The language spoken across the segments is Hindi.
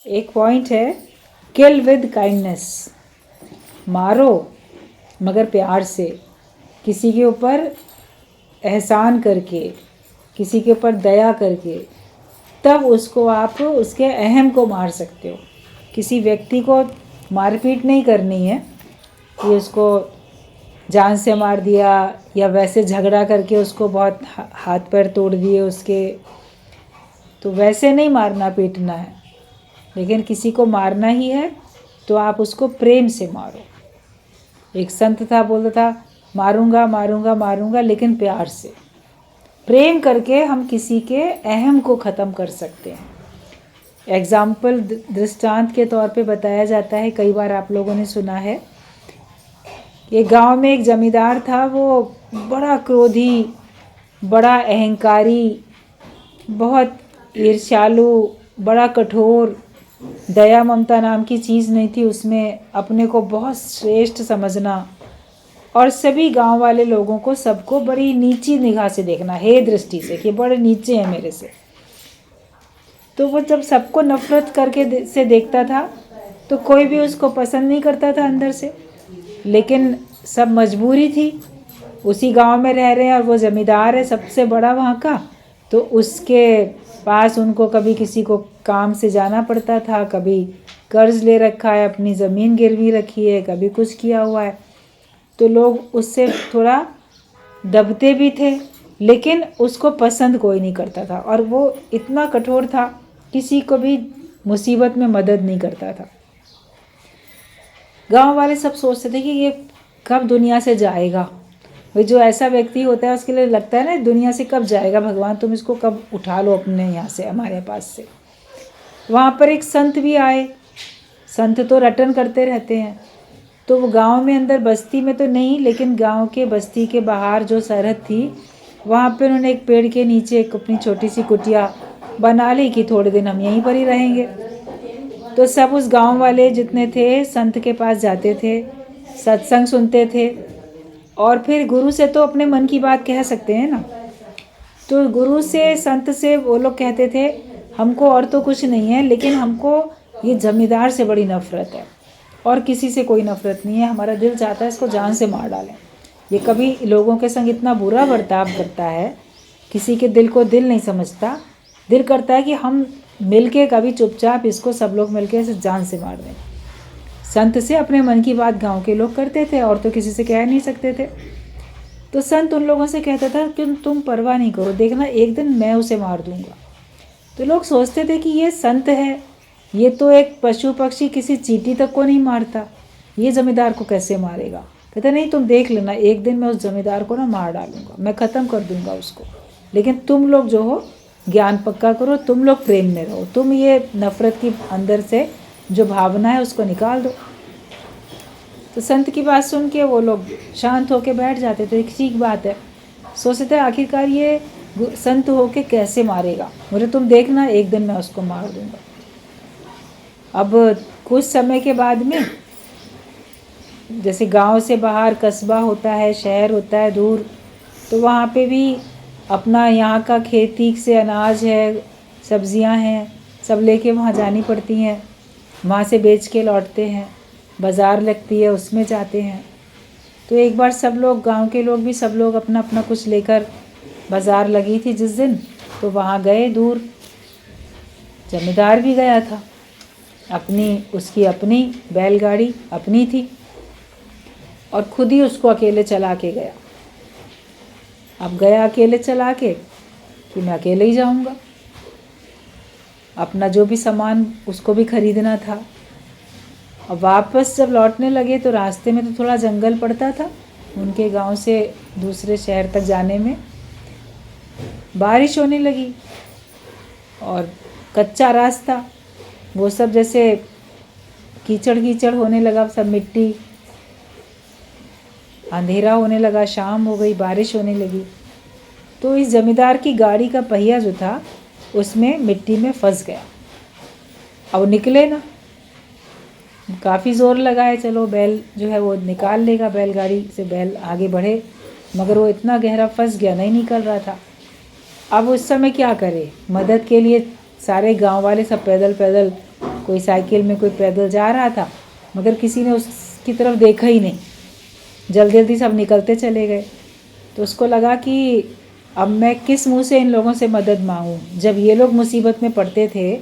एक पॉइंट है, किल विद काइंडनेस, मारो मगर प्यार से, किसी के ऊपर एहसान करके, किसी के ऊपर दया करके, तब उसको आप उसके अहम को मार सकते हो। किसी व्यक्ति को मारपीट नहीं करनी है कि उसको जान से मार दिया या वैसे झगड़ा करके उसको बहुत हाथ पैर तोड़ दिए उसके, तो वैसे नहीं मारना पीटना है। लेकिन किसी को मारना ही है तो आप उसको प्रेम से मारो। एक संत था, बोलता था मारूंगा मारूंगा मारूंगा लेकिन प्यार से, प्रेम करके हम किसी के अहम को ख़त्म कर सकते हैं। एग्जाम्पल दृष्टांत के तौर पे बताया जाता है, कई बार आप लोगों ने सुना है। एक गांव में एक जमींदार था, वो बड़ा क्रोधी, बड़ा अहंकारी, बहुत ईर्ष्यालु, बड़ा कठोर, दया ममता नाम की चीज़ नहीं थी उसमें, अपने को बहुत श्रेष्ठ समझना और सभी गांव वाले लोगों को, सबको बड़ी नीची निगाह से देखना, हे दृष्टि से कि बड़े नीचे हैं मेरे से। तो वो जब सबको नफरत करके से देखता था तो कोई भी उसको पसंद नहीं करता था अंदर से। लेकिन सब मजबूरी थी, उसी गांव में रह रहे हैं और वो ज़मींदार है सबसे बड़ा वहाँ का, तो उसके पास उनको कभी किसी को काम से जाना पड़ता था, कभी कर्ज ले रखा है, अपनी ज़मीन गिरवी रखी है, कभी कुछ किया हुआ है, तो लोग उससे थोड़ा दबते भी थे, लेकिन उसको पसंद कोई नहीं करता था। और वो इतना कठोर था, किसी को भी मुसीबत में मदद नहीं करता था। गांव वाले सब सोचते थे कि ये कब दुनिया से जाएगा। भाई जो ऐसा व्यक्ति होता है उसके लिए लगता है ना, दुनिया से कब जाएगा भगवान, तुम इसको कब उठा लो अपने यहाँ से, हमारे पास से। वहाँ पर एक संत भी आए। संत तो रटन करते रहते हैं, तो वो गांव में अंदर बस्ती में तो नहीं, लेकिन गांव के बस्ती के बाहर जो सरहद थी वहाँ पर उन्होंने एक पेड़ के नीचे एक अपनी छोटी सी कुटिया बना ली कि थोड़े दिन हम यहीं पर ही रहेंगे। तो सब उस गांव वाले जितने थे संत के पास जाते थे, सत्संग सुनते थे, और फिर गुरु से तो अपने मन की बात कह सकते हैं ना। तो गुरु से, संत से वो लोग कहते थे हमको और तो कुछ नहीं है, लेकिन हमको ये जमींदार से बड़ी नफ़रत है, और किसी से कोई नफ़रत नहीं है, हमारा दिल चाहता है इसको जान से मार डालें। ये कभी लोगों के संग इतना बुरा बर्ताव करता है, किसी के दिल को दिल नहीं समझता, दिल करता है कि हम मिलके कभी चुपचाप इसको सब लोग मिलके इसे जान से मार दें। संत से अपने मन की बात गांव के लोग करते थे, और तो किसी से कह नहीं सकते थे। तो संत उन लोगों से कहता था कि तुम परवाह नहीं करो, देखना एक दिन मैं उसे मार दूंगा। तो लोग सोचते थे कि ये संत है, ये तो एक पशु पक्षी किसी चींटी तक को नहीं मारता, ये जमींदार को कैसे मारेगा। कहता नहीं, तुम देख लेना, एक दिन मैं उस जमींदार को ना मार डालूंगा, मैं ख़त्म कर दूंगा उसको। लेकिन तुम लोग जो हो ज्ञान पक्का करो, तुम लोग प्रेम में रहो, तुम ये नफ़रत की अंदर से जो भावना है उसको निकाल दो। तो संत की बात सुन के वो लोग शांत होके बैठ जाते थे। ठीक बात है, सोचते थे आखिरकार ये संत होके कैसे मारेगा मुझे, तुम देखना एक दिन मैं उसको मार दूंगा। अब कुछ समय के बाद में, जैसे गांव से बाहर कस्बा होता है, शहर होता है दूर, तो वहाँ पे भी अपना यहाँ का खेती से अनाज है, सब्जियाँ हैं, सब लेके वहाँ जानी पड़ती हैं, वहाँ से बेच के लौटते हैं, बाज़ार लगती है उसमें जाते हैं। तो एक बार सब लोग, गांव के लोग भी सब लोग अपना अपना कुछ लेकर, बाज़ार लगी थी जिस दिन, तो वहाँ गए दूर। जमींदार भी गया था, उसकी अपनी बैलगाड़ी अपनी थी, और खुद ही उसको अकेले चला के गया। अब गया अकेले चला के कि मैं अकेले ही जाऊंगा, अपना जो भी सामान उसको भी खरीदना था। अब वापस जब लौटने लगे तो रास्ते में तो थोड़ा जंगल पड़ता था, उनके गांव से दूसरे शहर तक जाने में बारिश होने लगी और कच्चा रास्ता, वो सब जैसे कीचड़ कीचड़ होने लगा, सब मिट्टी, अंधेरा होने लगा, शाम हो गई, बारिश होने लगी। तो इस जमींदार की गाड़ी का पहिया जो था उसमें मिट्टी में फंस गया। अब निकले ना, काफ़ी ज़ोर लगाए, चलो बैल जो है वो निकाल लेगा, बैलगाड़ी से बैल आगे बढ़े, मगर वो इतना गहरा फंस गया, नहीं निकल रहा था। अब उस समय क्या करे, मदद के लिए सारे गांव वाले सब पैदल पैदल कोई साइकिल में, कोई पैदल जा रहा था, मगर किसी ने उसकी तरफ देखा ही नहीं, जल्दी जल्दी सब निकलते चले गए। तो उसको लगा कि अब मैं किस मुंह से इन लोगों से मदद मांगूं। जब ये लोग मुसीबत में पड़ते थे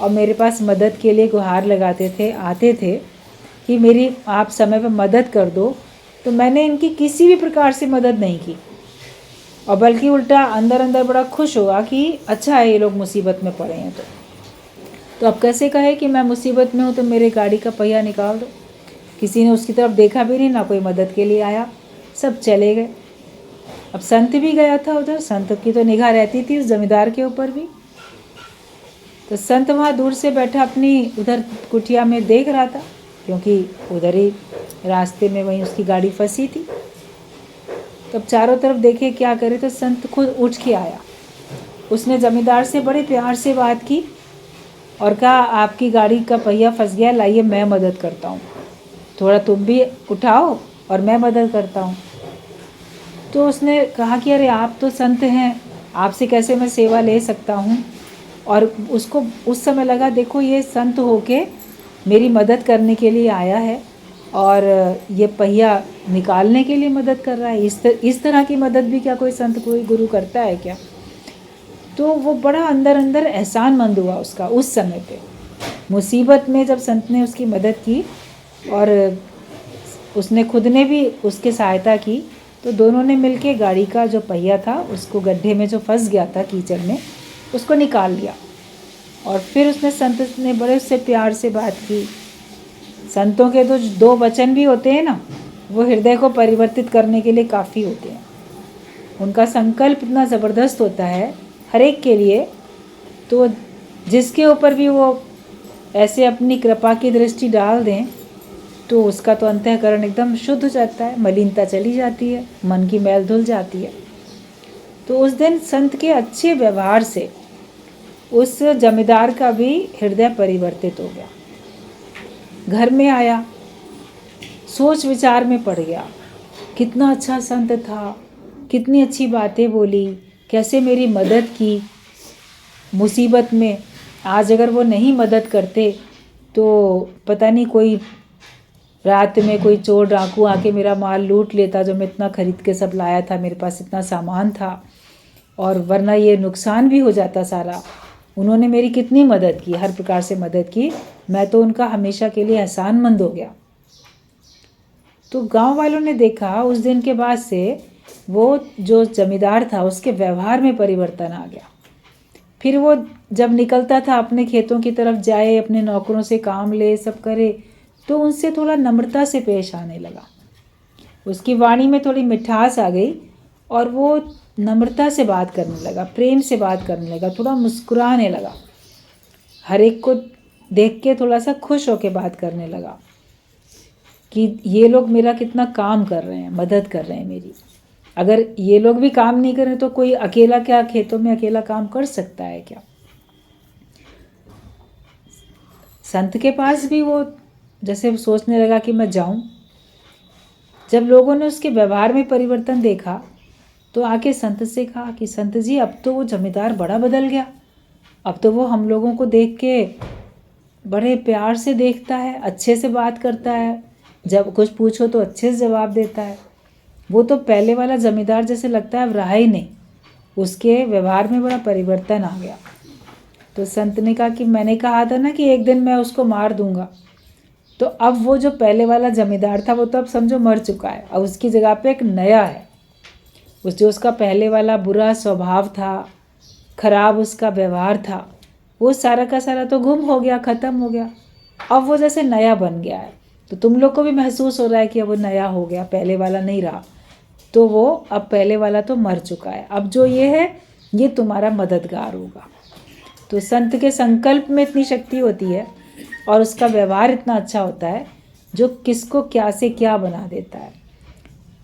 और मेरे पास मदद के लिए गुहार लगाते थे, आते थे कि मेरी आप समय पर मदद कर दो, तो मैंने इनकी किसी भी प्रकार से मदद नहीं की, और बल्कि उल्टा अंदर अंदर बड़ा खुश हुआ कि अच्छा है ये लोग मुसीबत में पड़े हैं। तो अब कैसे कहे कि मैं मुसीबत में हूँ तो मेरे गाड़ी का पहिया निकाल दो। किसी ने उसकी तरफ देखा भी नहीं, ना कोई मदद के लिए आया, सब चले गए। अब संत भी गया था उधर, संत की तो निगाह रहती थी उस जमींदार के ऊपर भी। तो संत वहाँ दूर से बैठा अपनी उधर कुटिया में देख रहा था, क्योंकि उधर ही रास्ते में वहीं उसकी गाड़ी फंसी थी। तब चारों तरफ देखे क्या करे, तो संत खुद उठ के आया। उसने जमींदार से बड़े प्यार से बात की और कहा आपकी गाड़ी का पहिया फंस गया, लाइए मैं मदद करता हूँ, थोड़ा तुम भी उठाओ और मैं मदद करता हूँ। तो उसने कहा कि अरे आप तो संत हैं, आपसे कैसे मैं सेवा ले सकता हूँ। और उसको उस समय लगा देखो ये संत होके मेरी मदद करने के लिए आया है और ये पहिया निकालने के लिए मदद कर रहा है। इस तरह की मदद भी क्या कोई संत, कोई गुरु करता है क्या? तो वो बड़ा अंदर अंदर एहसानमंद हुआ उसका उस समय पे, मुसीबत में जब संत ने उसकी मदद की और उसने खुद ने भी उसकी सहायता की। तो दोनों ने मिलके गाड़ी का जो पहिया था उसको गड्ढे में जो फंस गया था कीचड़ में, उसको निकाल लिया। और फिर उसने संत ने बड़े उससे प्यार से बात की। संतों के तो 2 वचन भी होते हैं ना, वो हृदय को परिवर्तित करने के लिए काफ़ी होते हैं। उनका संकल्प इतना ज़बरदस्त होता है हर एक के लिए, तो जिसके ऊपर भी वो ऐसे अपनी कृपा की दृष्टि डाल दें तो उसका तो अंतःकरण एकदम शुद्ध हो जाता है, मलिनता चली जाती है, मन की मैल धुल जाती है। तो उस दिन संत के अच्छे व्यवहार से उस जमींदार का भी हृदय परिवर्तित हो गया। घर में आया, सोच विचार में पड़ गया, कितना अच्छा संत था, कितनी अच्छी बातें बोली, कैसे मेरी मदद की मुसीबत में। आज अगर वो नहीं मदद करते तो पता नहीं कोई रात में कोई चोर डाकू आके मेरा माल लूट लेता, जो मैं इतना खरीद के सब लाया था, मेरे पास इतना सामान था, और वरना ये नुकसान भी हो जाता सारा। उन्होंने मेरी कितनी मदद की, हर प्रकार से मदद की, मैं तो उनका हमेशा के लिए एहसानमंद हो गया। तो गांव वालों ने देखा उस दिन के बाद से वो जो जमींदार था उसके व्यवहार में परिवर्तन आ गया। फिर वो जब निकलता था अपने खेतों की तरफ जाए, अपने नौकरों से काम ले, सब करे, तो उनसे थोड़ा नम्रता से पेश आने लगा। उसकी वाणी में थोड़ी मिठास आ गई और वो नम्रता से बात करने लगा, प्रेम से बात करने लगा, थोड़ा मुस्कुराने लगा, हर एक को देख के थोड़ा सा खुश होकर बात करने लगा कि ये लोग मेरा कितना काम कर रहे हैं, मदद कर रहे हैं मेरी। अगर ये लोग भी काम नहीं करें तो कोई अकेला क्या खेतों में अकेला काम कर सकता है क्या? संत के पास भी वो जैसे सोचने लगा कि मैं जाऊं। जब लोगों ने उसके व्यवहार में परिवर्तन देखा तो आके संत से कहा कि संत जी अब तो वो जमींदार बड़ा बदल गया, अब तो वो हम लोगों को देख के बड़े प्यार से देखता है, अच्छे से बात करता है, जब कुछ पूछो तो अच्छे से जवाब देता है। वो तो पहले वाला जमींदार जैसे लगता है अब रहा ही नहीं, उसके व्यवहार में बड़ा परिवर्तन आ गया। तो संत ने कहा कि मैंने कहा था ना कि एक दिन मैं उसको मार दूंगा, तो अब वो जो पहले वाला जमींदार था वो तो अब समझो मर चुका है, अब उसकी जगह पे एक नया है। उस जो उसका पहले वाला बुरा स्वभाव था, खराब उसका व्यवहार था, वो सारा का सारा तो गुम हो गया, ख़त्म हो गया। अब वो जैसे नया बन गया है। तो तुम लोग को भी महसूस हो रहा है कि अब वो नया हो गया, पहले वाला नहीं रहा। तो वो अब पहले वाला तो मर चुका है, अब जो ये है ये तुम्हारा मददगार होगा। तो संत के संकल्प में इतनी शक्ति होती है और उसका व्यवहार इतना अच्छा होता है जो किसको क्या से क्या बना देता है।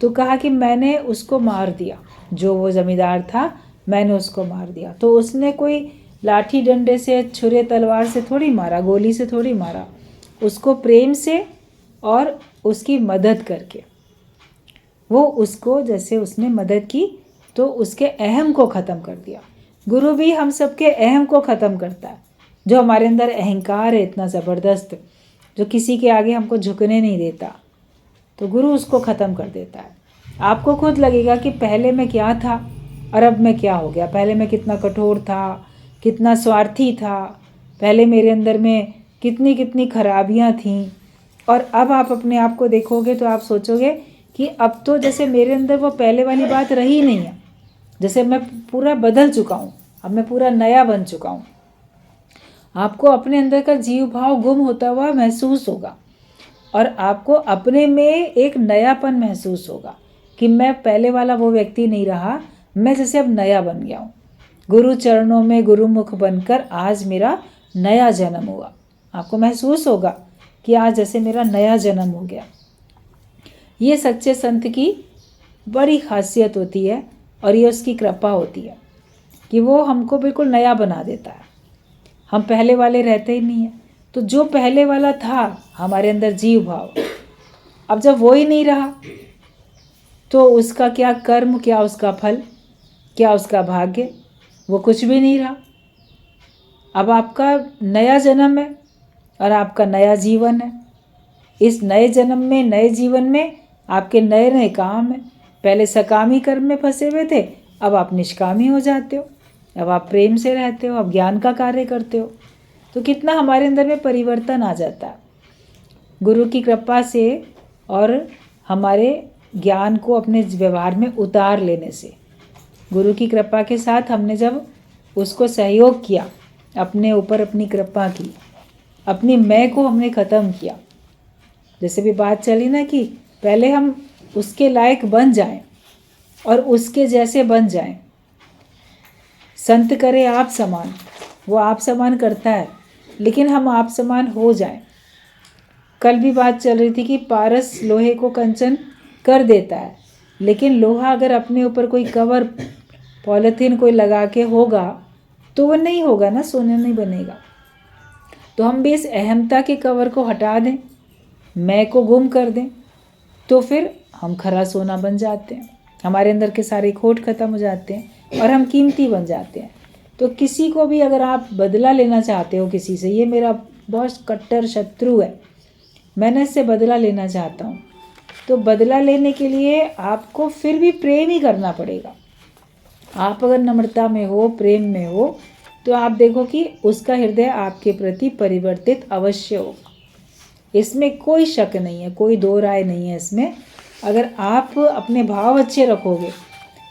तो कहा कि मैंने उसको मार दिया, जो वो जमींदार था मैंने उसको मार दिया। तो उसने कोई लाठी डंडे से, छुरे तलवार से थोड़ी मारा, गोली से थोड़ी मारा, उसको प्रेम से और उसकी मदद करके। वो उसको जैसे उसने मदद की तो उसके अहम को ख़त्म कर दिया। गुरु भी हम सबके अहम को ख़त्म करता है। जो हमारे अंदर अहंकार है इतना ज़बरदस्त, जो किसी के आगे हमको झुकने नहीं देता, तो गुरु उसको ख़त्म कर देता है। आपको खुद लगेगा कि पहले मैं क्या था और अब मैं क्या हो गया। पहले मैं कितना कठोर था, कितना स्वार्थी था, पहले मेरे अंदर में कितनी कितनी खराबियाँ थीं, और अब आप अपने आप को देखोगे तो आप सोचोगे कि अब तो जैसे मेरे अंदर वो पहले वाली बात रही नहीं है, जैसे मैं पूरा बदल चुका हूँ, अब मैं पूरा नया बन चुका हूँ। आपको अपने अंदर का जीव भाव गुम होता हुआ महसूस होगा और आपको अपने में एक नयापन महसूस होगा कि मैं पहले वाला वो व्यक्ति नहीं रहा, मैं जैसे अब नया बन गया हूँ। गुरु चरणों में गुरुमुख बनकर आज मेरा नया जन्म हुआ। आपको महसूस होगा कि आज जैसे मेरा नया जन्म हो गया। ये सच्चे संत की बड़ी खासियत होती है और ये उसकी कृपा होती है कि वो हमको बिल्कुल नया बना देता है। हम पहले वाले रहते ही नहीं हैं, तो जो पहले वाला था हमारे अंदर जीव भाव, अब जब वो ही नहीं रहा तो उसका क्या कर्म, क्या उसका फल, क्या उसका भाग्य, वो कुछ भी नहीं रहा। अब आपका नया जन्म है और आपका नया जीवन है। इस नए जन्म में, नए जीवन में आपके नए नए काम हैं। पहले सकामी कर्म में फंसे हुए थे, अब आप निष्कामी हो जाते हो, अब आप प्रेम से रहते हो, अब ज्ञान का कार्य करते हो। तो कितना हमारे अंदर में परिवर्तन आ जाता है गुरु की कृपा से और हमारे ज्ञान को अपने व्यवहार में उतार लेने से। गुरु की कृपा के साथ हमने जब उसको सहयोग किया, अपने ऊपर अपनी कृपा की, अपनी मैं को हमने ख़त्म किया। जैसे भी बात चली ना कि पहले हम उसके लायक बन जाएं और उसके जैसे बन जाएं। संत करे आप समान, वो आप समान करता है, लेकिन हम आप समान हो जाएं। कल भी बात चल रही थी कि पारस लोहे को कंचन कर देता है, लेकिन लोहा अगर अपने ऊपर कोई कवर पॉलीथीन कोई लगा के होगा तो वो नहीं होगा ना, सोने नहीं बनेगा। तो हम भी इस अहमता के कवर को हटा दें, मैं को गुम कर दें, तो फिर हम खरा सोना बन जाते हैं। हमारे अंदर के सारे खोट खत्म हो जाते हैं और हम कीमती बन जाते हैं। तो किसी को भी अगर आप बदला लेना चाहते हो किसी से, ये मेरा बहुत कट्टर शत्रु है, मैंने इससे बदला लेना चाहता हूँ, तो बदला लेने के लिए आपको फिर भी प्रेम ही करना पड़ेगा। आप अगर नम्रता में हो, प्रेम में हो, तो आप देखो कि उसका हृदय आपके प्रति परिवर्तित अवश्य होगा। इसमें कोई शक नहीं है, कोई दो राय नहीं है इसमें। अगर आप अपने भाव अच्छे रखोगे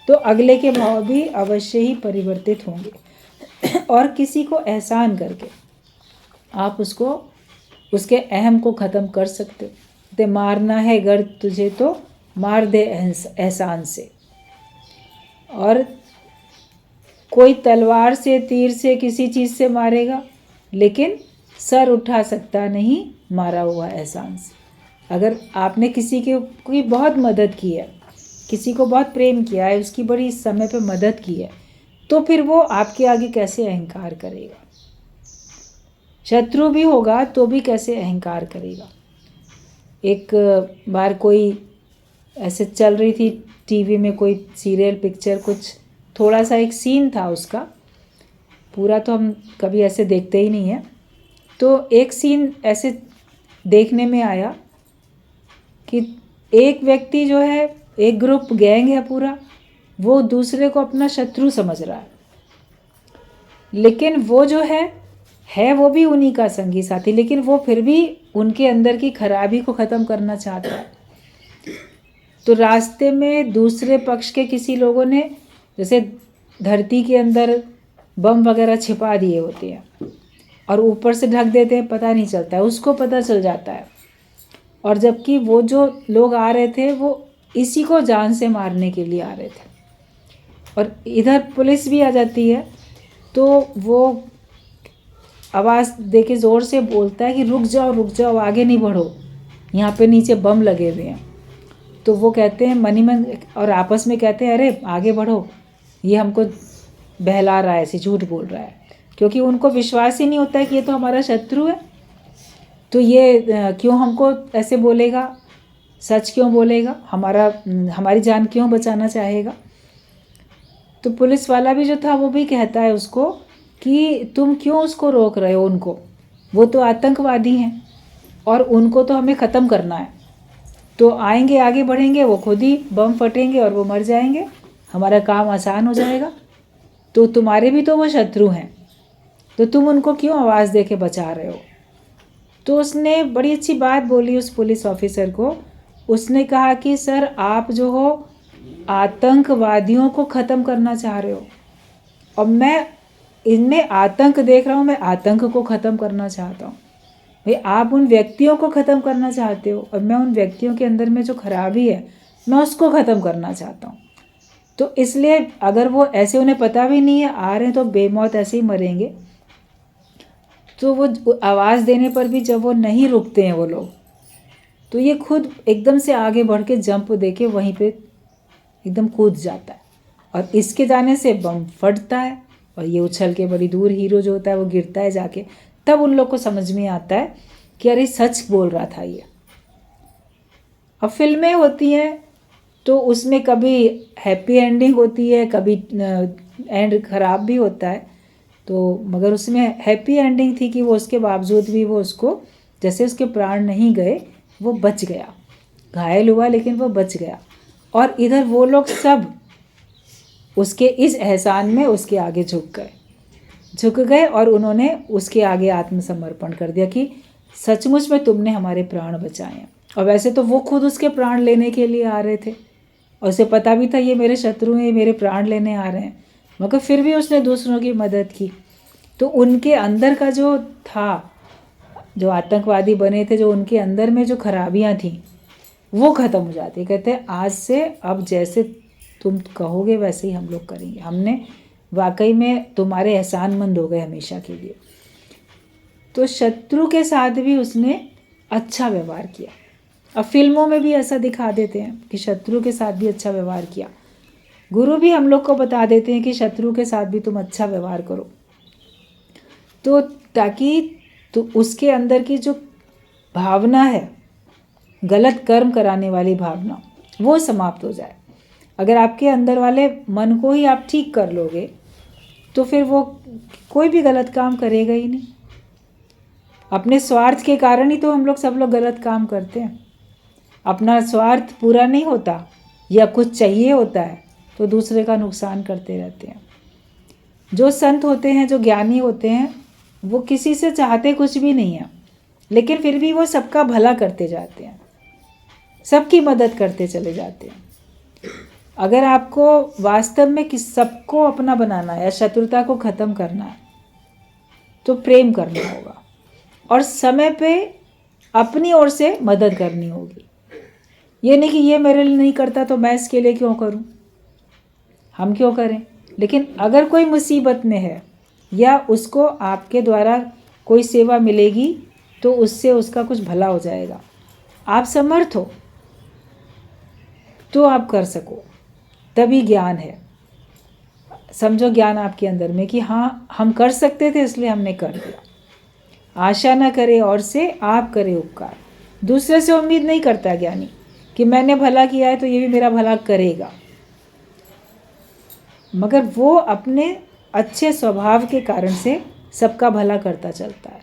तो अगले के भाव भी अवश्य ही परिवर्तित होंगे और किसी को एहसान करके आप उसको, उसके अहम को ख़त्म कर सकते हो। ते मारना है गर तुझे तो मार दे एहसान से। और कोई तलवार से, तीर से, किसी चीज़ से मारेगा, लेकिन सर उठा सकता नहीं मारा हुआ एहसान से। अगर आपने किसी की बहुत मदद की है, किसी को बहुत प्रेम किया है, उसकी बड़ी समय पे मदद की है, तो फिर वो आपके आगे कैसे अहंकार करेगा। शत्रु भी होगा तो भी कैसे अहंकार करेगा। एक बार कोई ऐसे चल रही थी टीवी में कोई सीरियल पिक्चर, कुछ थोड़ा सा एक सीन था उसका, पूरा तो हम कभी ऐसे देखते ही नहीं हैं। तो एक सीन ऐसे देखने में आया कि एक व्यक्ति जो है, एक ग्रुप गैंग है पूरा, वो दूसरे को अपना शत्रु समझ रहा है, लेकिन वो जो है वो भी उन्हीं का संगी साथी, लेकिन वो फिर भी उनके अंदर की खराबी को ख़त्म करना चाहता है। तो रास्ते में दूसरे पक्ष के किसी लोगों ने जैसे धरती के अंदर बम वगैरह छिपा दिए होते हैं और ऊपर से ढक देते हैं, पता नहीं चलता है, उसको पता चल जाता है। और जबकि वो जो लोग आ रहे थे वो इसी को जान से मारने के लिए आ रहे थे, और इधर पुलिस भी आ जाती है। तो वो आवाज़ दे के ज़ोर से बोलता है कि रुक जाओ, आगे नहीं बढ़ो, यहाँ पे नीचे बम लगे हुए हैं। तो वो कहते हैं मनी मन, और आपस में कहते हैं अरे आगे बढ़ो, ये हमको बहला रहा है, ऐसे झूठ बोल रहा है, क्योंकि उनको विश्वास ही नहीं होता है कि ये तो हमारा शत्रु है, तो ये क्यों हमको ऐसे बोलेगा, सच क्यों बोलेगा, हमारी जान क्यों बचाना चाहेगा। तो पुलिस वाला भी जो था वो भी कहता है उसको कि तुम क्यों उसको रोक रहे हो उनको, वो तो आतंकवादी हैं और उनको तो हमें ख़त्म करना है। तो आएंगे, आगे बढ़ेंगे, वो खुद ही बम फटेंगे और वो मर जाएंगे, हमारा काम आसान हो जाएगा। तो तुम्हारे भी तो वो शत्रु हैं, तो तुम उनको क्यों आवाज़ दे के बचा रहे हो। तो उसने बड़ी अच्छी बात बोली उस पुलिस ऑफिसर को। उसने कहा कि सर, आप जो हो आतंकवादियों को ख़त्म करना चाह रहे हो और मैं इनमें आतंक देख रहा हूँ, मैं आतंक को ख़त्म करना चाहता हूँ। भाई, आप उन व्यक्तियों को ख़त्म करना चाहते हो और मैं उन व्यक्तियों के अंदर में जो खराबी है मैं उसको ख़त्म करना चाहता हूँ। तो इसलिए अगर वो ऐसे, उन्हें पता भी नहीं है आ रहे हैं तो बेमौत ऐसे ही मरेंगे, तो वो आवाज़ देने पर भी जब वो नहीं रुकते हैं वो लोग, तो ये खुद एकदम से आगे बढ़ के जंप दे के वहीं पे एकदम कूद जाता है और इसके जाने से बम फटता है और ये उछल के बड़ी दूर, हीरो जो होता है वो गिरता है जाके। तब उन लोग को समझ में आता है कि अरे सच बोल रहा था ये। अब फिल्में होती हैं तो उसमें कभी हैप्पी एंडिंग होती है, कभी एंड ख़राब भी होता है। तो मगर उसमें हैप्पी एंडिंग थी कि वो उसके बावजूद भी वो उसको, जैसे उसके प्राण नहीं गए, वो बच गया, घायल हुआ लेकिन वो बच गया। और इधर वो लोग सब उसके इस एहसान में उसके आगे झुक गए और उन्होंने उसके आगे आत्मसमर्पण कर दिया कि सचमुच में तुमने हमारे प्राण बचाए हैं। और वैसे तो वो खुद उसके प्राण लेने के लिए आ रहे थे और उसे पता भी था ये मेरे शत्रु हैं, मेरे प्राण लेने आ रहे हैं, मगर फिर भी उसने दूसरों की मदद की। तो उनके अंदर का जो था, जो आतंकवादी बने थे, जो उनके अंदर में जो खराबियां थीं वो ख़त्म हो जाती। कहते हैं आज से अब जैसे तुम कहोगे वैसे ही हम लोग करेंगे, हमने वाकई में तुम्हारे एहसानमंद हो गए हमेशा के लिए। तो शत्रु के साथ भी उसने अच्छा व्यवहार किया। अब फिल्मों में भी ऐसा दिखा देते हैं कि शत्रु के साथ भी अच्छा व्यवहार किया। गुरु भी हम लोग को बता देते हैं कि शत्रु के साथ भी तुम अच्छा व्यवहार करो, तो ताकि तो उसके अंदर की जो भावना है, गलत कर्म कराने वाली भावना, वो समाप्त हो जाए। अगर आपके अंदर वाले मन को ही आप ठीक कर लोगे तो फिर वो कोई भी गलत काम करेगा ही नहीं। अपने स्वार्थ के कारण ही तो हम लोग सब लोग गलत काम करते हैं। अपना स्वार्थ पूरा नहीं होता या कुछ चाहिए होता है तो दूसरे का नुकसान करते रहते हैं। जो संत होते हैं, जो ज्ञानी होते हैं, वो किसी से चाहते कुछ भी नहीं है, लेकिन फिर भी वो सबका भला करते जाते हैं, सबकी मदद करते चले जाते हैं। अगर आपको वास्तव में सबको अपना बनाना है या शत्रुता को ख़त्म करना है तो प्रेम करना होगा और समय पे अपनी ओर से मदद करनी होगी। ये नहीं कि ये मेरे लिए नहीं करता तो मैं इसके लिए क्यों करूं, हम क्यों करें। लेकिन अगर कोई मुसीबत में है या उसको आपके द्वारा कोई सेवा मिलेगी तो उससे उसका कुछ भला हो जाएगा, आप समर्थ हो तो आप कर सको, तभी ज्ञान है। समझो ज्ञान आपके अंदर में कि हाँ हम कर सकते थे इसलिए हमने कर दिया। आशा न करे और से, आप करे उपकार। दूसरे से उम्मीद नहीं करता ज्ञानी कि मैंने भला किया है तो ये भी मेरा भला करेगा, मगर वो अपने अच्छे स्वभाव के कारण से सबका भला करता चलता है।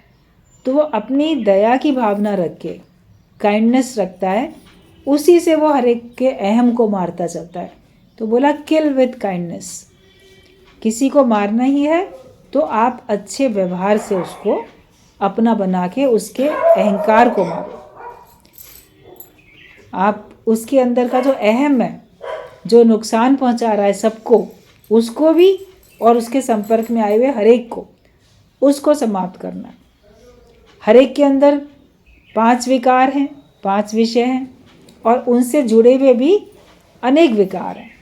तो वो अपनी दया की भावना रख के, काइंडनेस रखता है, उसी से वो हर एक के अहम को मारता चलता है। तो बोला किल विद काइंडनेस। किसी को मारना ही है तो आप अच्छे व्यवहार से उसको अपना बना के उसके अहंकार को मारो। आप उसके अंदर का जो अहम है, जो नुकसान पहुंचा रहा है सबको, उसको भी और उसके संपर्क में आए हुए हर एक को, उसको समाप्त करना है। हर एक के अंदर 5 विकार हैं, 5 विषय हैं और उनसे जुड़े हुए भी अनेक विकार हैं।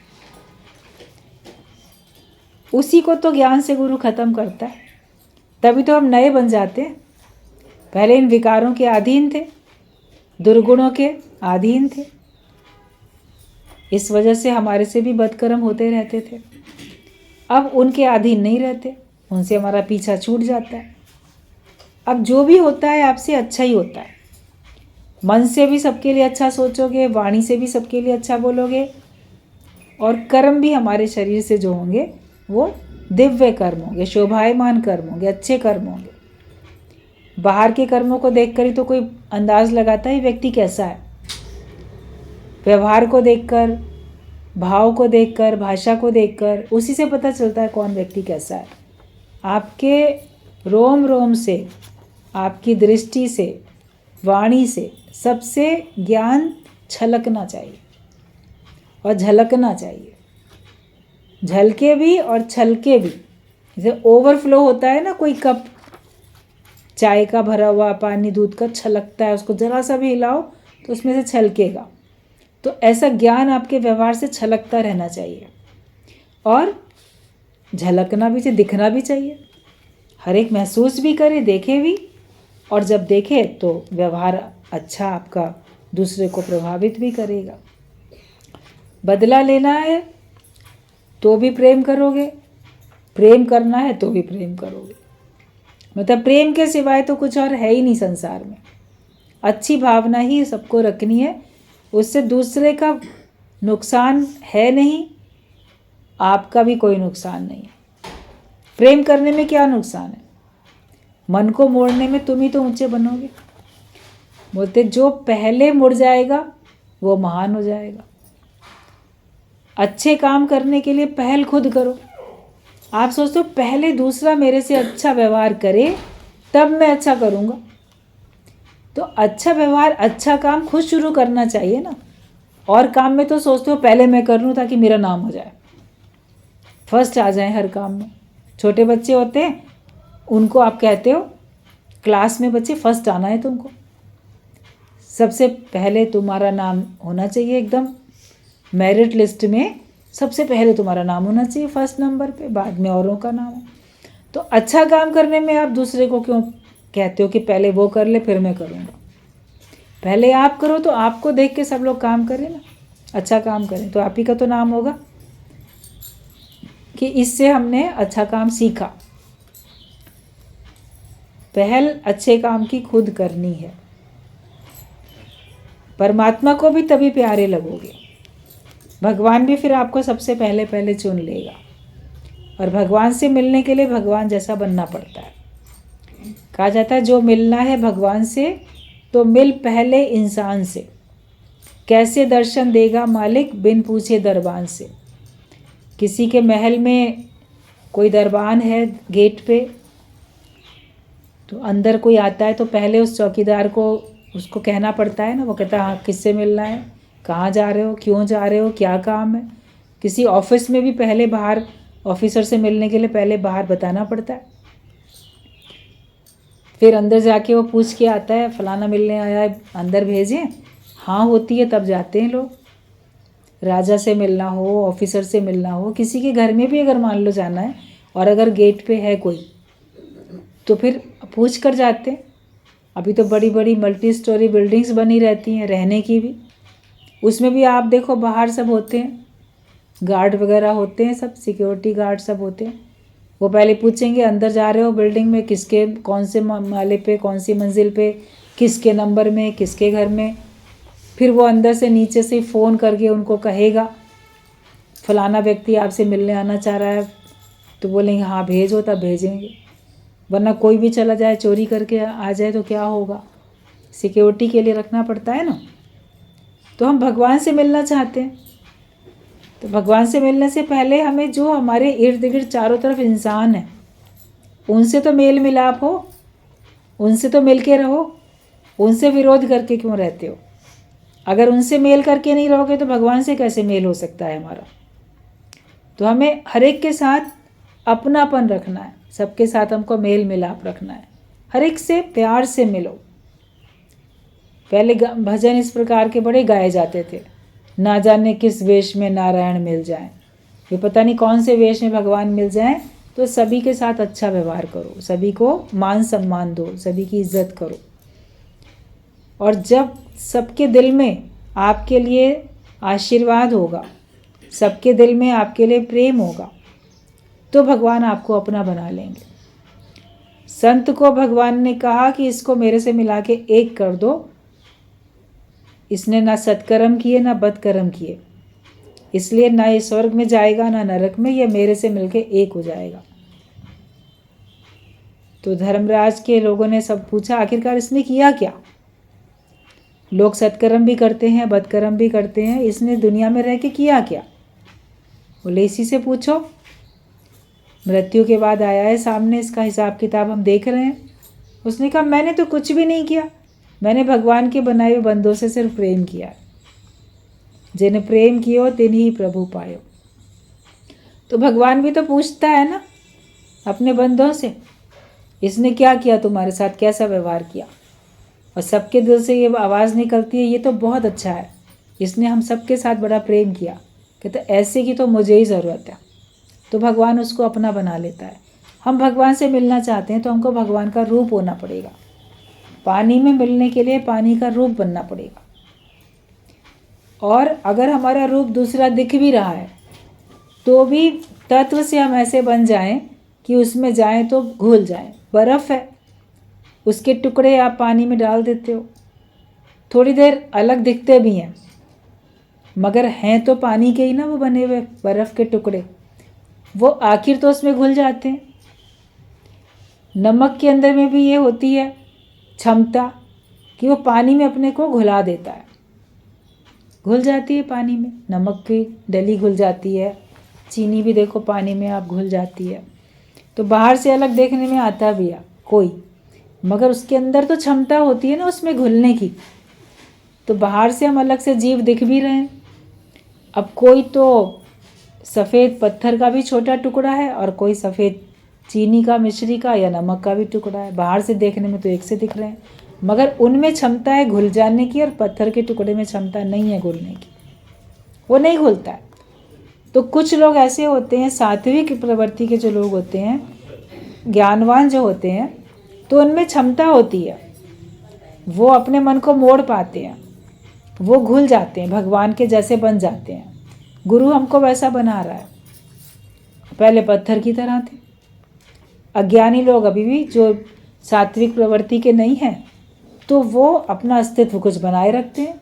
उसी को तो ज्ञान से गुरु खत्म करता है, तभी तो हम नए बन जाते हैं। पहले इन विकारों के अधीन थे, दुर्गुणों के अधीन थे, इस वजह से हमारे से भी बदकर्म होते रहते थे। अब उनके अधीन नहीं रहते, उनसे हमारा पीछा छूट जाता है। अब जो भी होता है आपसे अच्छा ही होता है। मन से भी सबके लिए अच्छा सोचोगे, वाणी से भी सबके लिए अच्छा बोलोगे और कर्म भी हमारे शरीर से जो होंगे वो दिव्य कर्म होंगे, शोभायमान कर्म होंगे, अच्छे कर्म होंगे। बाहर के कर्मों को देखकर ही तो कोई अंदाज लगाता है व्यक्ति कैसा है। व्यवहार को देखकर, भाव को देखकर, भाषा को देखकर उसी से पता चलता है कौन व्यक्ति कैसा है। आपके रोम रोम से, आपकी दृष्टि से, वाणी से सबसे ज्ञान छलकना चाहिए और झलकना चाहिए। झलके भी और छलके भी। जैसे ओवरफ्लो होता है ना, कोई कप चाय का भरा हुआ पानी दूध का छलकता है, उसको ज़रा सा भी हिलाओ तो उसमें से छलकेगा। तो ऐसा ज्ञान आपके व्यवहार से छलकता रहना चाहिए और झलकना भी चाहिए, दिखना भी चाहिए। हर एक महसूस भी करे, देखे भी, और जब देखे तो व्यवहार अच्छा आपका दूसरे को प्रभावित भी करेगा। बदला लेना है तो भी प्रेम करोगे, प्रेम करना है तो भी प्रेम करोगे। मतलब प्रेम के सिवाय तो कुछ और है ही नहीं संसार में। अच्छी भावना ही सबको रखनी है, उससे दूसरे का नुकसान है नहीं, आपका भी कोई नुकसान नहीं है। प्रेम करने में क्या नुकसान है? मन को मोड़ने में तुम ही तो ऊंचे बनोगे। बोलते जो पहले मुड़ जाएगा वो महान हो जाएगा। अच्छे काम करने के लिए पहल खुद करो। आप सोचते हो पहले दूसरा मेरे से अच्छा व्यवहार करे तब मैं अच्छा करूँगा। तो अच्छा व्यवहार, अच्छा काम खुद शुरू करना चाहिए ना। और काम में तो सोचते हो पहले मैं कर लूँ ताकि मेरा नाम हो जाए, फर्स्ट आ जाए हर काम में। छोटे बच्चे होते हैं, उनको आप कहते हो क्लास में बच्चे फर्स्ट आना है तुमको, सबसे पहले तुम्हारा नाम होना चाहिए, एकदम मेरिट लिस्ट में सबसे पहले तुम्हारा नाम होना चाहिए फर्स्ट नंबर पे, बाद में औरों का नाम हो। तो अच्छा काम करने में आप दूसरे को क्यों कहते हो कि पहले वो कर ले फिर मैं करूँगा? पहले आप करो तो आपको देख के सब लोग काम करें ना, अच्छा काम करें तो आप ही का तो नाम होगा कि इससे हमने अच्छा काम सीखा। पहल अच्छे काम की खुद करनी है। परमात्मा को भी तभी प्यारे लगोगे, भगवान भी फिर आपको सबसे पहले पहले चुन लेगा। और भगवान से मिलने के लिए भगवान जैसा बनना पड़ता है। कहा जाता है जो मिलना है भगवान से तो मिल पहले इंसान से, कैसे दर्शन देगा मालिक बिन पूछे दरबान से। किसी के महल में कोई दरबान है गेट पे, तो अंदर कोई आता है तो पहले उस चौकीदार को उसको कहना पड़ता है ना। वो कहता है हाँ किससे मिलना है, कहाँ जा रहे हो, क्यों जा रहे हो, क्या काम है। किसी ऑफिस में भी पहले बाहर ऑफिसर से मिलने के लिए पहले बाहर बताना पड़ता है, फिर अंदर जाके वो पूछ के आता है फलाना मिलने आया है, अंदर भेजें। हाँ होती है तब जाते हैं लोग। राजा से मिलना हो, ऑफिसर से मिलना हो, किसी के घर में भी अगर मान लो जाना है और अगर गेट पे है कोई तो फिर पूछ कर जाते हैं। अभी तो बड़ी बड़ी मल्टी स्टोरी बिल्डिंग्स बनी रहती हैं रहने की भी, उसमें भी आप देखो बाहर सब होते हैं, गार्ड वगैरह होते हैं, सब सिक्योरिटी गार्ड सब होते हैं। वो पहले पूछेंगे अंदर जा रहे हो बिल्डिंग में किसके, कौन से माले पे, कौन सी मंजिल पे, किसके नंबर में, किसके घर में। फिर वो अंदर से नीचे से फ़ोन करके उनको कहेगा फलाना व्यक्ति आपसे मिलने आना चाह रहा है, तो बोलेंगे हाँ भेजो, तब भेजेंगे। वरना कोई भी चला जाए चोरी करके आ जाए तो क्या होगा। सिक्योरिटी के लिए रखना पड़ता है ना। तो हम भगवान से मिलना चाहते हैं, तो भगवान से मिलने से पहले हमें जो हमारे इर्द गिर्द चारों तरफ इंसान हैं उनसे तो मेल मिलाप हो, उनसे तो मिल के रहो। उनसे विरोध करके क्यों रहते हो? अगर उनसे मेल करके नहीं रहोगे तो भगवान से कैसे मेल हो सकता है हमारा? तो हमें हर एक के साथ अपनापन रखना है, सबके साथ हमको मेल मिलाप रखना है, हर एक से प्यार से मिलो। पहले भजन इस प्रकार के बड़े गाए जाते थे, ना जाने किस वेश में नारायण मिल जाए, ये पता नहीं कौन से वेश में भगवान मिल जाए। तो सभी के साथ अच्छा व्यवहार करो, सभी को मान सम्मान दो, सभी की इज्जत करो। और जब सबके दिल में आपके लिए आशीर्वाद होगा, सबके दिल में आपके लिए प्रेम होगा, तो भगवान आपको अपना बना लेंगे। संत को भगवान ने कहा कि इसको मेरे से मिला के एक कर दो, इसने ना सत्कर्म किए ना बदकर्म किए, इसलिए ना ये स्वर्ग में जाएगा ना नरक में, ये मेरे से मिलके एक हो जाएगा। तो धर्मराज के लोगों ने सब पूछा आखिरकार इसने किया क्या? लोग सत्कर्म भी करते हैं, बदकर्म भी करते हैं, इसने दुनिया में रह के किया क्या? बोले इसी से पूछो। मृत्यु के बाद आया है सामने, इसका हिसाब किताब हम देख रहे हैं। उसने कहा मैंने तो कुछ भी नहीं किया, मैंने भगवान के बनाए हुए बंदों से सिर्फ प्रेम किया। जिन्हें प्रेम कियो तिन्हीं ही प्रभु पायो। तो भगवान भी तो पूछता है ना अपने बंदों से, इसने क्या किया तुम्हारे साथ, कैसा व्यवहार किया? और सबके दिल से ये आवाज़ निकलती है ये तो बहुत अच्छा है, इसने हम सबके साथ बड़ा प्रेम किया। कहते ऐसे की तो मुझे ही ज़रूरत है। तो भगवान उसको अपना बना लेता है। हम भगवान से मिलना चाहते हैं तो हमको भगवान का रूप होना पड़ेगा। पानी में मिलने के लिए पानी का रूप बनना पड़ेगा। और अगर हमारा रूप दूसरा दिख भी रहा है तो भी तत्व से हम ऐसे बन जाएं कि उसमें जाएं तो घुल जाएं। बर्फ़ है, उसके टुकड़े आप पानी में डाल देते हो, थोड़ी देर अलग दिखते भी हैं मगर हैं तो पानी के ही ना वो बने हुए बर्फ़ के टुकड़े, वो आखिर तो उसमें घुल जाते हैं। नमक के अंदर में भी ये होती है क्षमता कि वो पानी में अपने को घुला देता है, घुल जाती है पानी में। नमक की डली घुल जाती है, चीनी भी देखो पानी में आप घुल जाती है। तो बाहर से अलग देखने में आता भी है कोई, मगर उसके अंदर तो क्षमता होती है ना उसमें घुलने की। तो बाहर से हम अलग से जीव दिख भी रहे हैं। अब कोई तो सफ़ेद पत्थर का भी छोटा टुकड़ा है और कोई सफ़ेद चीनी का, मिश्री का या नमक का भी टुकड़ा है। बाहर से देखने में तो एक से दिख रहे हैं मगर उनमें क्षमता है घुल जाने की और पत्थर के टुकड़े में क्षमता नहीं है घुलने की, वो नहीं घुलता है। तो कुछ लोग ऐसे होते हैं सात्विक प्रवृत्ति के जो लोग होते हैं, ज्ञानवान जो होते हैं, तो उनमें क्षमता होती है, वो अपने मन को मोड़ पाते हैं, वो घुल जाते हैं, भगवान के जैसे बन जाते हैं। गुरु हमको वैसा बना रहा है। पहले पत्थर की तरह थे। अज्ञानी लोग अभी भी जो सात्विक प्रवृत्ति के नहीं हैं तो वो अपना अस्तित्व कुछ बनाए रखते हैं।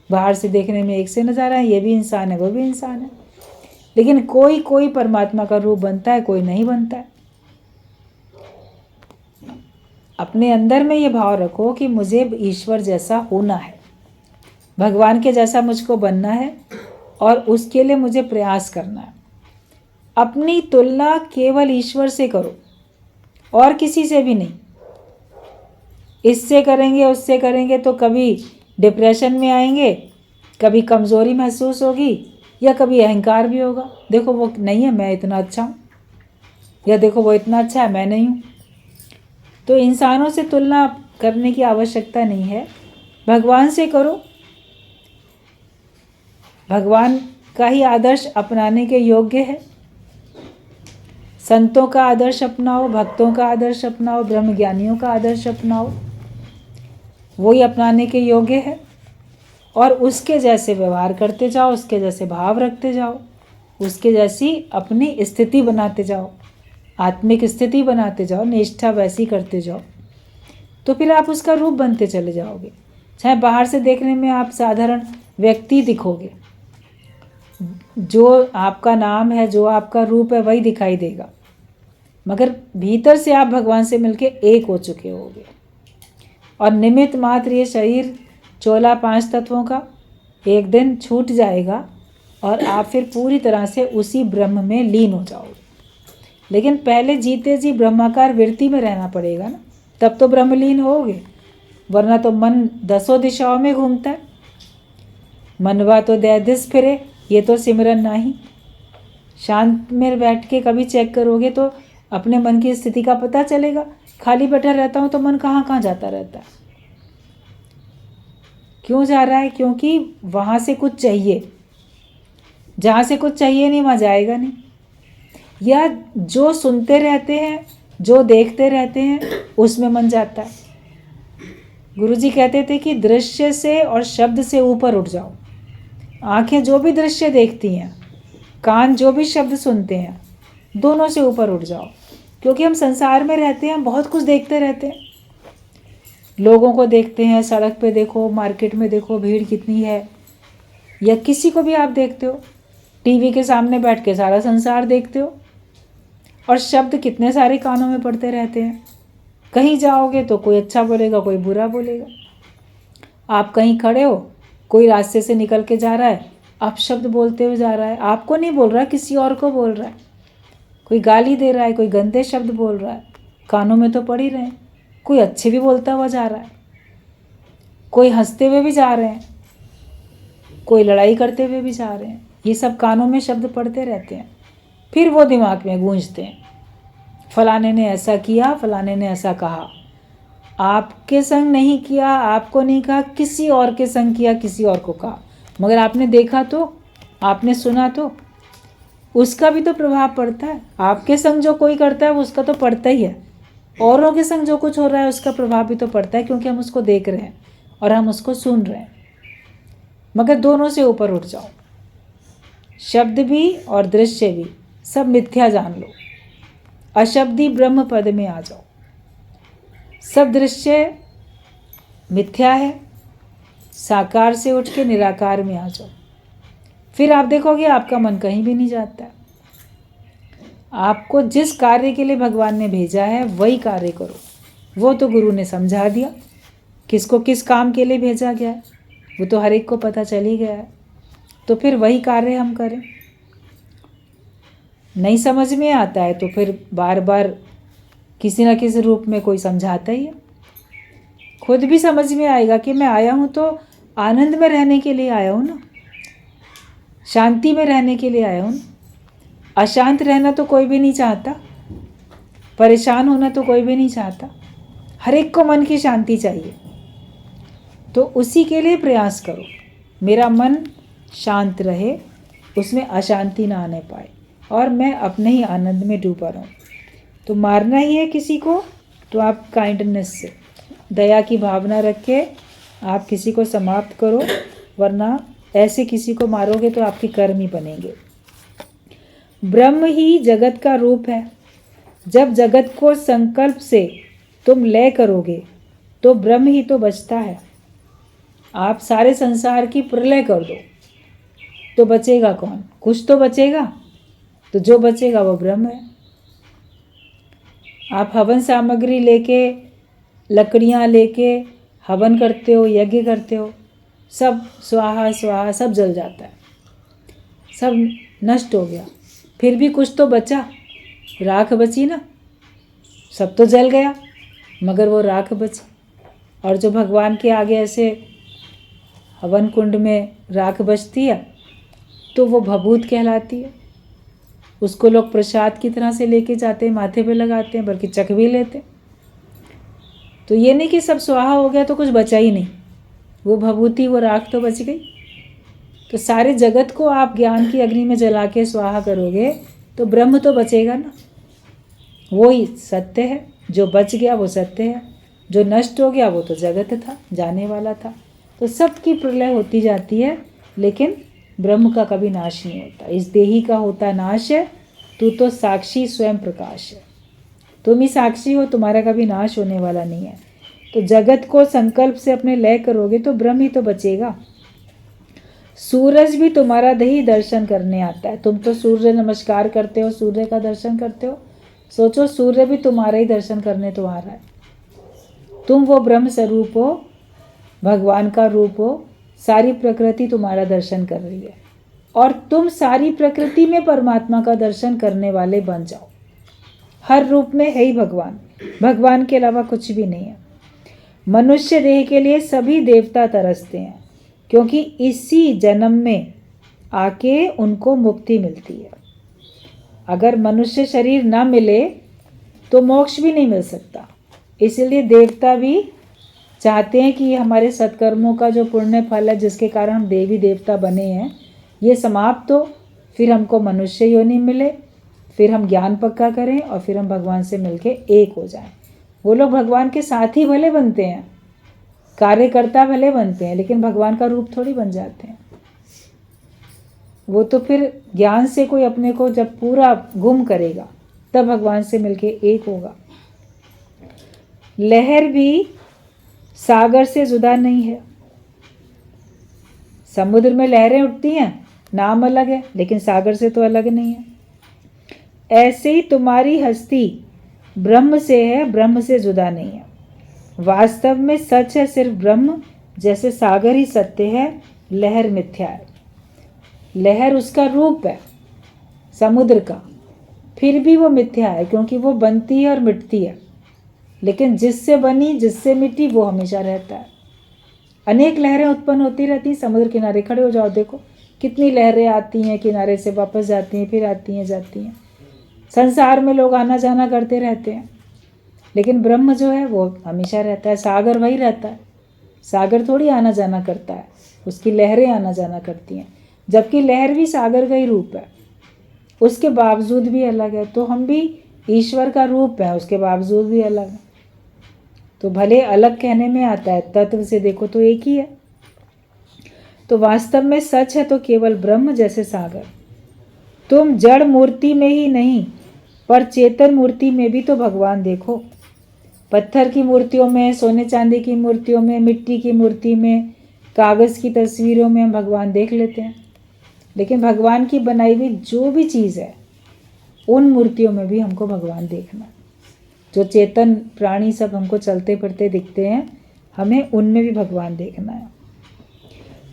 बाहर से देखने में एक से नज़ारा है, ये भी इंसान है वो भी इंसान है, लेकिन कोई कोई परमात्मा का रूप बनता है, कोई नहीं बनता है। अपने अंदर में ये भाव रखो कि मुझे ईश्वर जैसा होना है, भगवान के जैसा मुझको बनना है और उसके लिए मुझे प्रयास करना है। अपनी तुलना केवल ईश्वर से करो और किसी से भी नहीं। इससे करेंगे उससे करेंगे तो कभी डिप्रेशन में आएंगे, कभी कमज़ोरी महसूस होगी या कभी अहंकार भी होगा। देखो वो नहीं है, मैं इतना अच्छा हूँ, या देखो वो इतना अच्छा है, मैं नहीं हूँ। तो इंसानों से तुलना करने की आवश्यकता नहीं है, भगवान से करो। भगवान का ही आदर्श अपनाने के योग्य है। संतों का आदर्श अपनाओ, भक्तों का आदर्श अपनाओ, ब्रह्मज्ञानियों का आदर्श अपनाओ, वही अपनाने के योग्य है। और उसके जैसे व्यवहार करते जाओ, उसके जैसे भाव रखते जाओ, उसके जैसी अपनी स्थिति बनाते जाओ, आत्मिक स्थिति बनाते जाओ, निष्ठा वैसी करते जाओ, तो फिर आप उसका रूप बनते चले जाओगे। चाहे बाहर से देखने में आप साधारण व्यक्ति दिखोगे, जो आपका नाम है, जो आपका रूप है वही दिखाई देगा, मगर भीतर से आप भगवान से मिलके एक हो चुके होगे। और निमित्त मात्र ये शरीर चोला 5 तत्वों का एक दिन छूट जाएगा और आप फिर पूरी तरह से उसी ब्रह्म में लीन हो जाओगे। लेकिन पहले जीते जी ब्रह्माकार वृत्ति में रहना पड़ेगा ना, तब तो ब्रह्मलीन होगे, वरना तो मन 10 दिशाओं में घूमता है। मनवा तो दे दिस फिरे, ये तो सिमरन नहीं। शांत में बैठ के कभी चेक करोगे तो अपने मन की स्थिति का पता चलेगा। खाली बैठा रहता हूँ तो मन कहाँ कहाँ जाता रहता है। क्यों जा रहा है? क्योंकि वहाँ से कुछ चाहिए, जहाँ से कुछ चाहिए नहीं वहाँ जाएगा नहीं। या जो सुनते रहते हैं, जो देखते रहते हैं, उसमें मन जाता है। गुरुजी कहते थे कि दृश्य से और शब्द से ऊपर उठ जाओ। आंखें जो भी दृश्य देखती हैं, कान जो भी शब्द सुनते हैं, दोनों से ऊपर उठ जाओ। क्योंकि हम संसार में रहते हैं, हम बहुत कुछ देखते रहते हैं। लोगों को देखते हैं, सड़क पे देखो, मार्केट में देखो भीड़ कितनी है, या किसी को भी आप देखते हो, टीवी के सामने बैठ के सारा संसार देखते हो, और शब्द कितने सारे कानों में पड़ते रहते हैं। कहीं जाओगे तो कोई अच्छा बोलेगा, कोई बुरा बोलेगा। आप कहीं खड़े हो, कोई रास्ते से निकल के जा रहा है, आप शब्द बोलते हुए जा रहा है, आपको नहीं बोल रहा, किसी और को बोल रहा है। कोई गाली दे रहा है, कोई गंदे शब्द बोल रहा है, कानों में तो पड़ ही रहे हैं। कोई अच्छे भी बोलता हुआ जा रहा है, कोई हंसते हुए भी जा रहे हैं, कोई लड़ाई करते हुए भी जा रहे हैं। ये सब कानों में शब्द पड़ते रहते हैं। फिर वो दिमाग में गूंजते हैं, फलाने ने ऐसा किया, फलाने ने ऐसा कहा। आपके संग नहीं किया, आपको नहीं कहा, किसी और के संग किया, किसी और को कहा, मगर आपने देखा तो, आपने सुना तो, उसका भी तो प्रभाव पड़ता है। आपके संग जो कोई करता है उसका तो पड़ता ही है, औरों के संग जो कुछ हो रहा है उसका प्रभाव भी तो पड़ता है, क्योंकि हम उसको देख रहे हैं और हम उसको सुन रहे हैं। मगर दोनों से ऊपर उठ जाओ, शब्द भी और दृश्य भी सब मिथ्या जान लो, अशब्दी ब्रह्म पद में आ जाओ। सब दृश्य मिथ्या है, साकार से उठ के निराकार में आ जाओ। फिर आप देखोगे आपका मन कहीं भी नहीं जाता है। आपको जिस कार्य के लिए भगवान ने भेजा है वही कार्य करो। वो तो गुरु ने समझा दिया, किसको किस काम के लिए भेजा गया है वो तो हर एक को पता चल ही गया है। तो फिर वही कार्य हम करें। नहीं समझ में आता है तो फिर बार बार किसी न किसी रूप में कोई समझाता ही है। खुद भी समझ में आएगा कि मैं आया हूँ तो आनंद में रहने के लिए आया हूँ ना, शांति में रहने के लिए आया हूँ। अशांत रहना तो कोई भी नहीं चाहता, परेशान होना तो कोई भी नहीं चाहता। हर एक को मन की शांति चाहिए, तो उसी के लिए प्रयास करो मेरा मन शांत रहे, उसमें अशांति ना आने पाए और मैं अपने ही आनंद में डूबा रहूँ। तो मारना ही है किसी को तो आप काइंडनेस से, दया की भावना रख के आप किसी को समाप्त करो, वरना ऐसे किसी को मारोगे तो आपके कर्म ही बनेंगे। ब्रह्म ही जगत का रूप है। जब जगत को संकल्प से तुम लय करोगे तो ब्रह्म ही तो बचता है। आप सारे संसार की प्रलय कर दो तो बचेगा कौन? कुछ तो बचेगा, तो जो बचेगा वो ब्रह्म है। आप हवन सामग्री लेके, लकड़ियाँ लेके हवन करते हो, यज्ञ करते हो, सब स्वाहा स्वाहा सब जल जाता है, सब नष्ट हो गया। फिर भी कुछ तो बचा, राख बची ना। सब तो जल गया मगर वो राख बची। और जो भगवान के आगे ऐसे हवन कुंड में राख बचती है तो वो भभूत कहलाती है। उसको लोग प्रसाद की तरह से लेके जाते हैं, माथे पे लगाते हैं, बल्कि चख भी लेते हैं। तो ये नहीं कि सब स्वाहा हो गया तो कुछ बचा ही नहीं, वो भभूति, वो राख तो बच गई। तो सारे जगत को आप ज्ञान की अग्नि में जला के स्वाहा करोगे तो ब्रह्म तो बचेगा ना। वो ही सत्य है, जो बच गया वो सत्य है, जो नष्ट हो गया वो तो जगत था, जाने वाला था। तो सबकी प्रलय होती जाती है, लेकिन ब्रह्म का कभी नाश नहीं होता। इस देही का होता नाश है, तू तो साक्षी स्वयं प्रकाश है। तुम ही साक्षी हो, तुम्हारा कभी नाश होने वाला नहीं है। तो जगत को संकल्प से अपने लय करोगे तो ब्रह्म ही तो बचेगा। सूरज भी तुम्हारा दही दर्शन करने आता है। तुम तो सूर्य नमस्कार करते हो, सूर्य का दर्शन करते हो, सोचो सूर्य भी तुम्हारा ही दर्शन करने तो आ रहा है। तुम वो ब्रह्म स्वरूप हो, भगवान का रूप हो, सारी प्रकृति तुम्हारा दर्शन कर रही है और तुम सारी प्रकृति में परमात्मा का दर्शन करने वाले बन जाओ। हर रूप में है ही भगवान, भगवान के अलावा कुछ भी नहीं है। मनुष्य देह के लिए सभी देवता तरसते हैं, क्योंकि इसी जन्म में आके उनको मुक्ति मिलती है। अगर मनुष्य शरीर ना मिले तो मोक्ष भी नहीं मिल सकता। इसलिए देवता भी चाहते हैं कि ये हमारे सत्कर्मों का जो पुण्य फल है, जिसके कारण हम देवी देवता बने हैं, ये समाप्त हो, फिर हमको मनुष्य योनि मिले, फिर हम ज्ञान पक्का करें और फिर हम भगवान से मिलके एक हो जाएं। वो लोग भगवान के साथी भले बनते हैं, कार्यकर्ता भले बनते हैं, लेकिन भगवान का रूप थोड़ी बन जाते हैं। वो तो फिर ज्ञान से कोई अपने को जब पूरा गुम करेगा तब भगवान से मिलके एक होगा। लहर भी सागर से जुदा नहीं है। समुद्र में लहरें उठती हैं नाम अलग है लेकिन सागर से तो अलग नहीं है। ऐसे ही तुम्हारी हस्ती ब्रह्म से है, ब्रह्म से जुदा नहीं है। वास्तव में सच है सिर्फ ब्रह्म, जैसे सागर ही सत्य है, लहर मिथ्या है। लहर उसका रूप है समुद्र का, फिर भी वो मिथ्या है क्योंकि वो बनती है और मिटती है, लेकिन जिससे बनी जिससे मिटी वो हमेशा रहता है। अनेक लहरें उत्पन्न होती रहती हैं। समुद्र किनारे खड़े हो जाओ, देखो कितनी लहरें आती हैं, किनारे से वापस जाती हैं, फिर आती हैं जाती हैं। संसार में लोग आना जाना करते रहते हैं, लेकिन ब्रह्म जो है वो हमेशा रहता है। सागर वही रहता है, सागर थोड़ी आना जाना करता है, उसकी लहरें आना जाना करती हैं, जबकि लहर भी सागर का ही रूप है, उसके बावजूद भी अलग है। तो हम भी ईश्वर का रूप है, उसके बावजूद भी अलग है। तो भले अलग कहने में आता है, तत्व से देखो तो एक ही है। तो वास्तव में सच है तो केवल ब्रह्म जैसे सागर। तुम जड़ मूर्ति में ही नहीं पर चेतन मूर्ति में भी तो भगवान देखो। पत्थर की मूर्तियों में, सोने चांदी की मूर्तियों में, मिट्टी की मूर्ति में, कागज़ की तस्वीरों में हम भगवान देख लेते हैं, लेकिन भगवान की बनाई हुई जो भी चीज़ है उन मूर्तियों में भी हमको भगवान देखना। जो चेतन प्राणी सब हमको चलते फिरते दिखते हैं, हमें उनमें भी भगवान देखना है।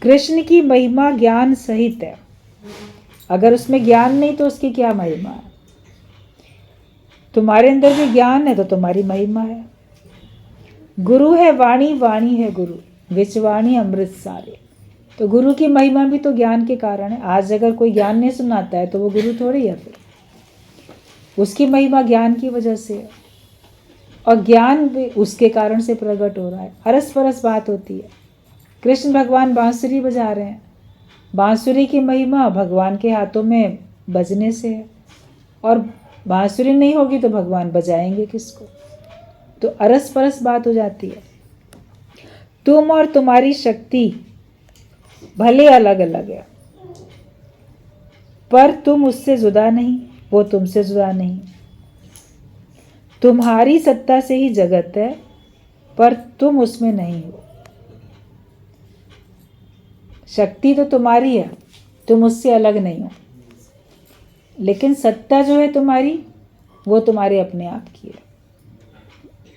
कृष्ण की महिमा ज्ञान सहित है। अगर उसमें ज्ञान नहीं तो उसकी क्या महिमा है? तुम्हारे अंदर भी ज्ञान है तो तुम्हारी महिमा है। गुरु है वाणी, वाणी है गुरु, विचवाणी अमृत सारे। तो गुरु की महिमा भी तो ज्ञान के कारण है। आज अगर कोई ज्ञान नहीं सुनाता है तो वो गुरु थोड़ी है, फिर उसकी महिमा ज्ञान की वजह से है, और ज्ञान भी उसके कारण से प्रकट हो रहा है। अरस परस बात होती है। कृष्ण भगवान बांसुरी बजा रहे हैं, बांसुरी की महिमा भगवान के हाथों में बजने से है, और बांसुरी नहीं होगी तो भगवान बजाएंगे किसको? तो अरस परस बात हो जाती है। तुम और तुम्हारी शक्ति भले अलग अलग है, पर तुम उससे जुदा नहीं, वो तुमसे जुदा नहीं। तुम्हारी सत्ता से ही जगत है, पर तुम उसमें नहीं हो। शक्ति तो तुम्हारी है, तुम उससे अलग नहीं हो, लेकिन सत्ता जो है तुम्हारी वो तुम्हारे अपने आप की है।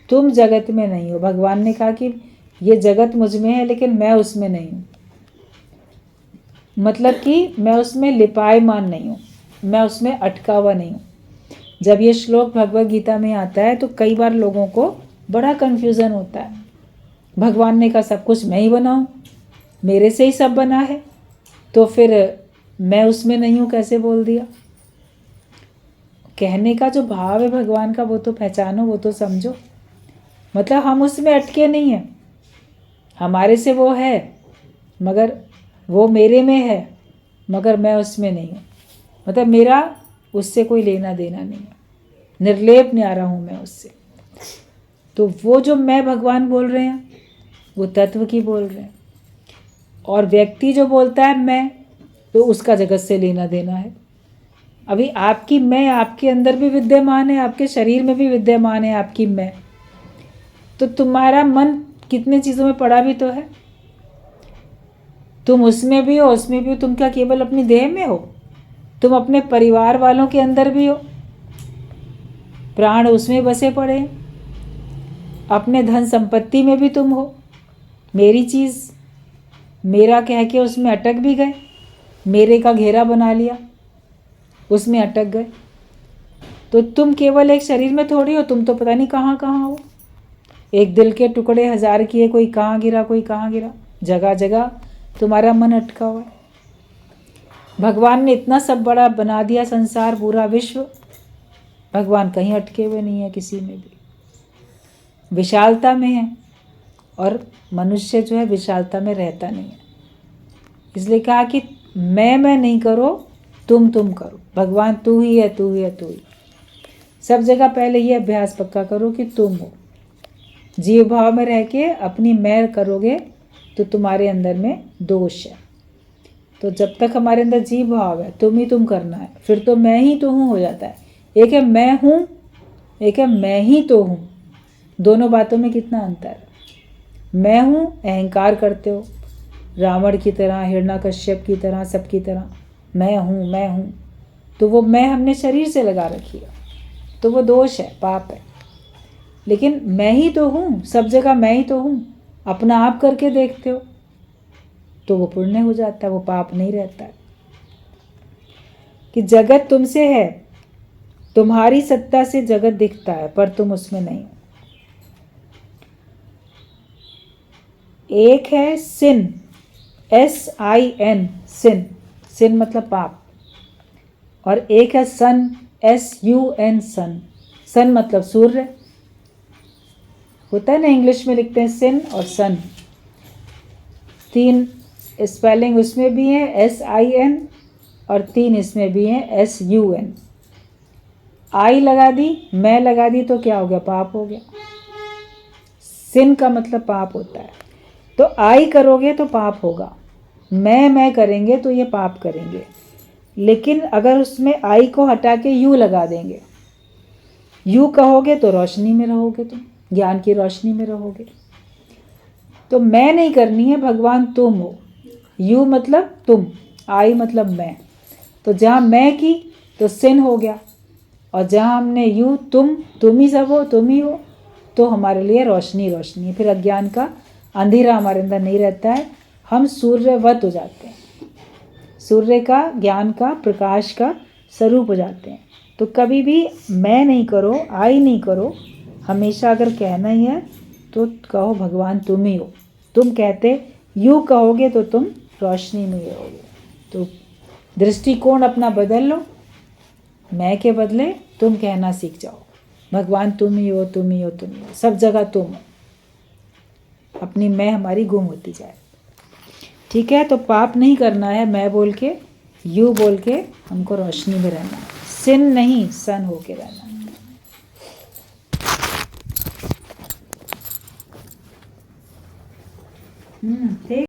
तुम जगत में नहीं हो। भगवान ने कहा कि ये जगत मुझ में है लेकिन मैं उसमें नहीं हूँ, मतलब कि मैं उसमें लिपायमान नहीं हूँ, मैं उसमें अटका हुआ नहीं हूँ। जब ये श्लोक भगवद गीता में आता है तो कई बार लोगों को बड़ा कन्फ्यूज़न होता है। भगवान ने कहा सब कुछ मैं ही बनाऊँ, मेरे से ही सब बना है, तो फिर मैं उसमें नहीं हूँ कैसे बोल दिया? कहने का जो भाव है भगवान का वो तो पहचानो, वो तो समझो। मतलब हम उसमें अटके नहीं हैं, हमारे से वो है मगर वो मेरे में है, मगर मैं उसमें नहीं हूँ। मतलब मेरा उससे कोई लेना देना नहीं है, निर्लेप न्यारा हूँ मैं उससे। तो वो जो मैं भगवान बोल रहे हैं वो तत्व की बोल रहे हैं, और व्यक्ति जो बोलता है मैं, तो उसका जगत से लेना देना है। अभी आपकी मैं आपके अंदर भी विद्यमान है, आपके शरीर में भी विद्यमान है आपकी मैं, तो तुम्हारा मन कितने चीज़ों में पड़ा भी तो है। तुम उसमें भी हो, उसमें भी हो। तुम क्या केवल अपनी देह में हो? तुम अपने परिवार वालों के अंदर भी हो, प्राण उसमें बसे पड़े। अपने धन संपत्ति में भी तुम हो। मेरी चीज़ मेरा कह के उसमें अटक भी गए, मेरे का घेरा बना लिया, उसमें अटक गए। तो तुम केवल एक शरीर में थोड़ी हो, तुम तो पता नहीं कहाँ कहाँ हो। एक दिल के टुकड़े हजार किए, कोई कहाँ गिरा कोई कहाँ गिरा, जगह जगह तुम्हारा मन अटका हुआ है। भगवान ने इतना सब बड़ा बना दिया संसार, पूरा विश्व, भगवान कहीं अटके हुए नहीं है, किसी में भी विशालता में है, और मनुष्य जो है विशालता में रहता नहीं है। इसलिए कहा कि मैं नहीं करो, तुम करो। भगवान तू ही है, तू ही है, तू ही। सब जगह पहले ये अभ्यास पक्का करो कि तुम हो। जीव भाव में रह के अपनी मैं करोगे तो तुम्हारे अंदर में दोष है। तो जब तक हमारे अंदर जीव भाव है, तुम करना है, फिर तो मैं ही तो हूँ हो जाता है। एक है मैं हूँ, एक है मैं ही तो हूँ। दोनों बातों में कितना अंतर है। मैं हूँ, अहंकार करते हो, रावण की तरह, हिरण्यकश्यप की तरह, सबकी तरह, मैं हूँ, तो वो मैं हमने शरीर से लगा रखी है, तो वो दोष है, पाप है। लेकिन मैं ही तो हूँ, सब जगह मैं ही तो हूँ, अपना आप करके देखते हो तो वो पुण्य हो जाता है, वो पाप नहीं रहता है। कि जगत तुमसे है, तुम्हारी सत्ता से जगत दिखता है, पर तुम उसमें नहीं हो। एक है सिन, SIN, सिन, सिन मतलब पाप, और एक है सन, SUN, सन, सन मतलब सूर्य होता है ना, इंग्लिश में लिखते हैं सिन और सन, 3 स्पेलिंग उसमें भी है SIN और 3 इसमें भी है SUN। आई लगा दी, मैं लगा दी तो क्या हो गया, पाप हो गया। सिन का मतलब पाप होता है, तो आई करोगे तो पाप होगा, मैं करेंगे तो ये पाप करेंगे। लेकिन अगर उसमें आई को हटा के यू लगा देंगे, यू कहोगे तो रोशनी में रहोगे, तुम ज्ञान की रोशनी में रहोगे। तो मैं नहीं करनी है, भगवान तुम हो। यू मतलब तुम, आई मतलब मैं, तो जहाँ मैं की तो सिन हो गया, और जहाँ हमने यू तुम ही सब हो, तुम ही हो, तो हमारे लिए रोशनी रोशनी है। फिर अज्ञान का अंधेरा हमारे अंदर नहीं रहता है, हम सूर्यवत हो जाते हैं, सूर्य का, ज्ञान का, प्रकाश का स्वरूप हो जाते हैं। तो कभी भी मैं नहीं करो, आई नहीं करो, हमेशा अगर कहना ही है तो कहो भगवान तुम ही हो। तुम कहते यू कहोगे तो तुम रोशनी में ही रहोगे। तो दृष्टिकोण अपना बदल लो, मैं के बदले तुम कहना सीख जाओ, भगवान तुम ही हो, तुम ही हो, तुम ही हो, सब जगह तुम हो, अपनी मैं हमारी गुम होती जाए। ठीक है, तो पाप नहीं करना है, मैं बोल के, यू बोल के हमको रोशनी में रहना है, सिन नहीं सन होके रहना है। ठीक।